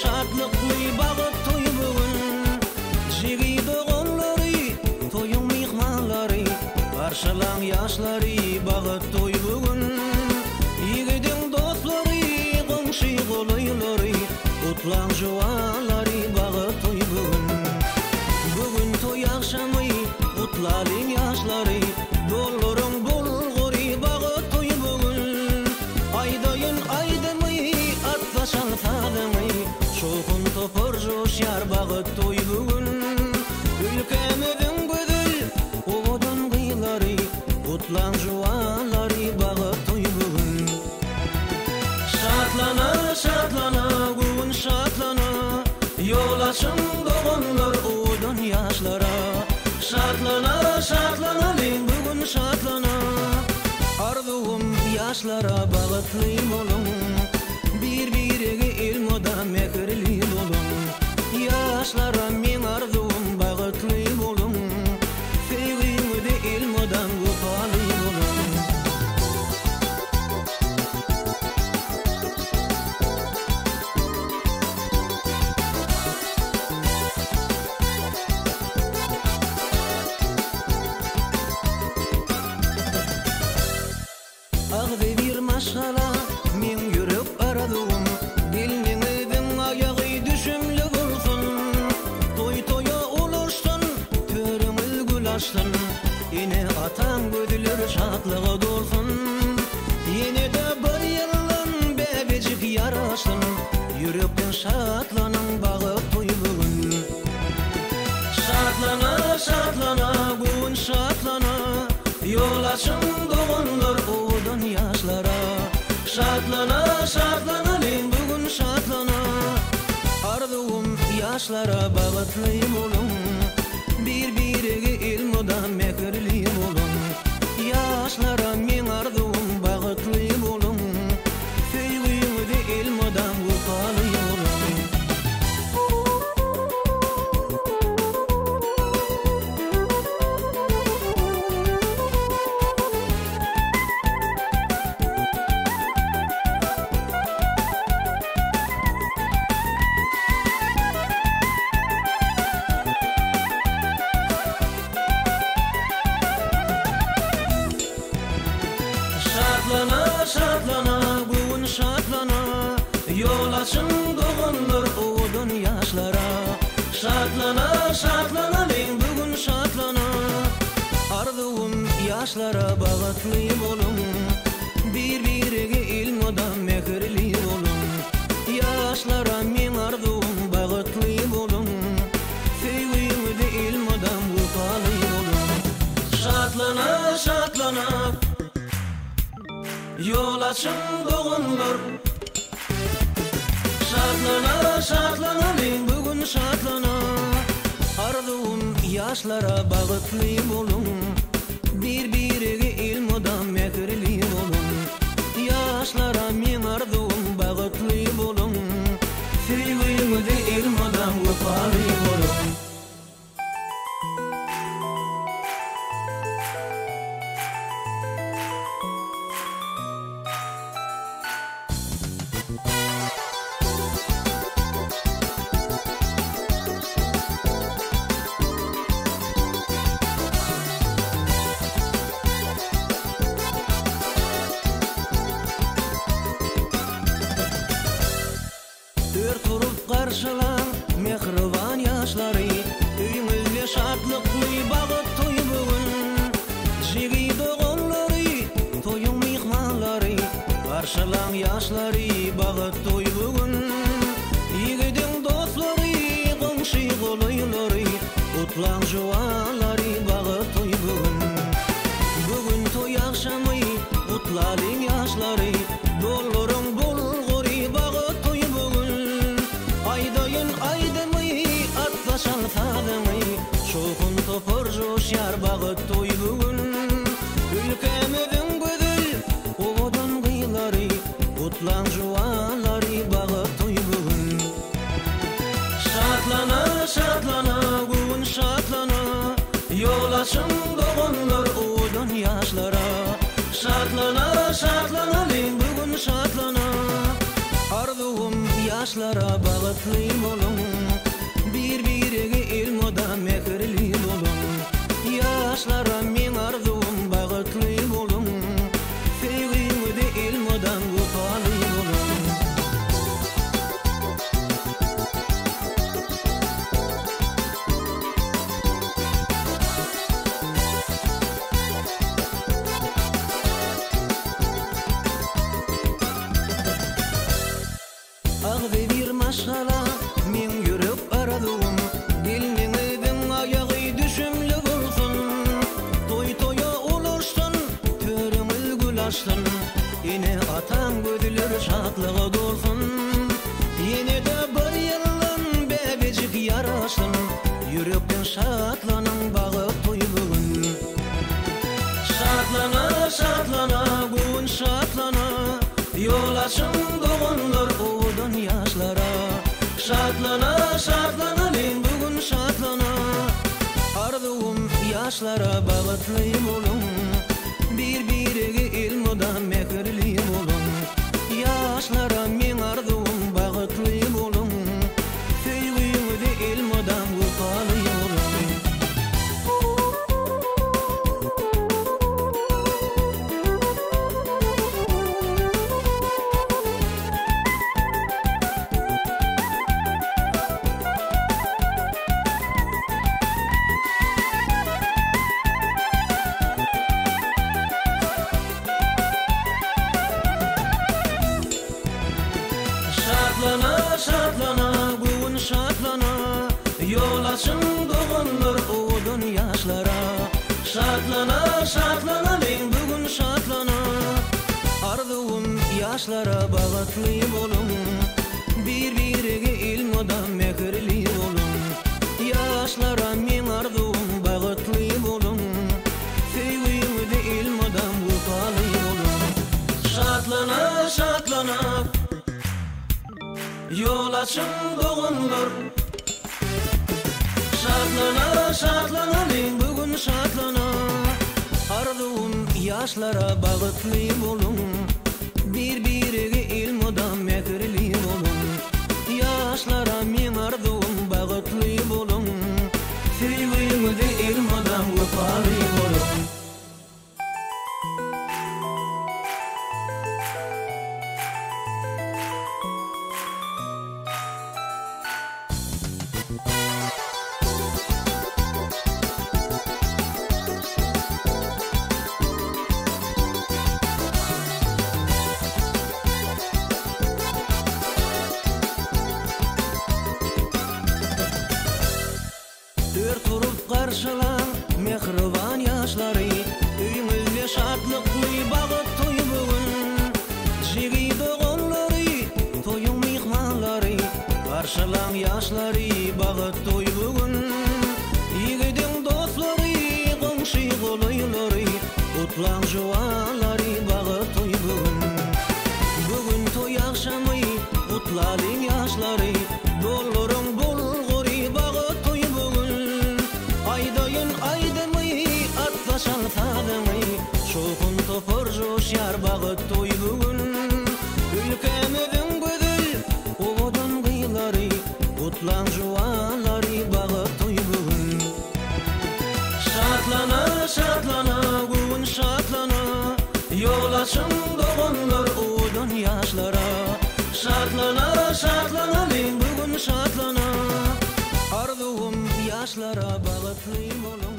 şadlıklı bağıt toy bugün. Jigi doğanları, toyun mihmanları, karşılan yaşları bağıt toy bugün. Yiğidin dostları, komşu kolayları, kutlan juvaları bağıt toy bugün. Bugün toy akşamı, kutlalın yaşları, dollorun bulguri bağıt toy bugün. Aydayın aydımı, atlaşan tadımı, şokun topur joşyar bağıt toy bugün. Ülkemizin güzel, ovadan kıyıları, kutlan juvaları bağıt toy bugün. Şatlana, şatlana, bugün şatlana, yol açın doğanlar ovadan yaşlara. Şatlana, şatlana, bugün şatlana, arzum yaşlara bağıtlıyım olun. Birbirine ilmoda mekirli olun. Yaşlara min arzum bağıtlıyım olun. Sevgimde ilmodan vefalıyım olun. Ağzı bir maşala, min yürüp aradım. Gelinimizin ayağı düşümlü bulsun. Toy toya olursun, törümüz gül açsın. Yine atan gözler şadlığı dolsun. Yine de bir yılın bebecik yarasın. Yürekten şadlanan bağı toy bugün. Şadlana, şadlana, bugün şadlana, yol açın doğanlar ovadan yaşlara. Şadlana, şadlana, bugün şadlana, arzum yaşlara bağıtlıyım olun. Birbirine ilmoda mekirliyim olun. Yaşlara min arzum bağıtlıyım olun. Sevgimde ilmodan vefalıyım olun. Şatlana, şatlana, bugün şatlana, yol açın doğanlar ovadan yaşlara. Şatlana, şatlana, bugün şatlana, arzum yaşlara bağıtlıyım olun. Birbirine ilmoda mekirli olun. Yaşlara min arzum bağıtlıyım olun. Sevgimde ilmodan vefalıyım olun. Şatlana, şatlana, yol açın doğanlar. Şatlana, şatlana, bugün şatlana, arzum yaşlara bağıtlıyım olun. Birbirine ilmoda mekirli olun. Yaşlara min arzum bağıtlıyım olun. Sevgimde ilmodan vefalıyım olun. Turup karşılan mehriban yaşları, öyümüzde şadlıklı bağıt toy bugün. Jigi doğanları, toyun mihmanları, karşılan yaşları bağıt toy bugün. Yiğidin dostları, komşu kolayları, kutlan juvaları bağıt toy bugün. Bugün toy akşamı, kutlalın yaşları, dollorun bulguri bağıt toy bugün. Aydayın aydımı, atlaşan tadımı, şokun topur joşyar bağıt toy bugün. Ülkemizin güzel, ovadan kıyıları, kutlan juvaları bağıt toy bugün. Şatlana, şatlana, bugün şatlana, yol açın doğanlar ovadan yaşlara. Şatlana, şatlana, bugün şatlana, arzum yaşlara bagıtly bolun, bir-birige ilmoda mehirli bolun. Yaşlara men arzum bagıtly bolun, feýgimde ilmodan gupaly bolun. Ağzı bir maşgala, men yürek aradığım, geliniňiň aýagy düşümli bolsun. Toy-toýa ulaşsın, törüňiz gül açsın, ene atan gözler şadlyga dolsun. Ene de bir ýylan bebejik ýaraşsın, yürekden şadlanyň bagy toy bugün. Şadlana, şadlana, gün şadlana, yol açın doğunlar oğudun yaşlara. Şadlana, şadlana, len bugün şadlana, arzuum yaşlara bagıtly bolun, bir-birige ilmoda mehirli bolun. Yaşlara men arzuum bagıtly bolun, feýgimde ilmodan gupaly bolun. Şadlana, şadlana, gün şadlana, yol açın doğunlar oğudun yaşlara. Şadlana, şadlana, len bugün şadlana, arzuum yaşlara bagıtly bolun, bir-birige ilmoda mehirli bolun. Yaşlara men arzuum bagıtly bolun, feýgimde ilmodan gupaly bolun. Şadlana, şadlana, yol açın doğunlar. Şadlana, şadlana, len bugün şadlana, arzuum yaşlara bagıtly bolun, bir-birige ilmoda mehirli bolun. Yaşlara men arzuum bagıtly bolun, feýgimde ilmodan gupaly bolun. Dör turup garşylan mehriban ýaşlary, öýüňizde şadlykly bagyt toý bugün. Jigi dogonlary, toýuň mihmanlary, garşylan ýaşlary bagyt toý bugün. Ýigidin dostlary, goňşy golaýlary, utlan jowanlary bagyt toý bugün. Bugün toý akşamy, utlalyn ýaşlary, dollaryň bulgury bagyt toý bugün. Aýdaýyn aýdymy, atlaşan tadymy, şokun topur joşýar bagyt toý bugün. Ülkemiziň gözel owadan gyýlary, utlan jowanlary bagyt toý bugün. Şadlana, şadlana, gün şadlana, yol açın doğunlar owadan ýaşlara. Şadlana, şadlana, len bugün şadlana, arzuum yaşlara bagıtly bolun.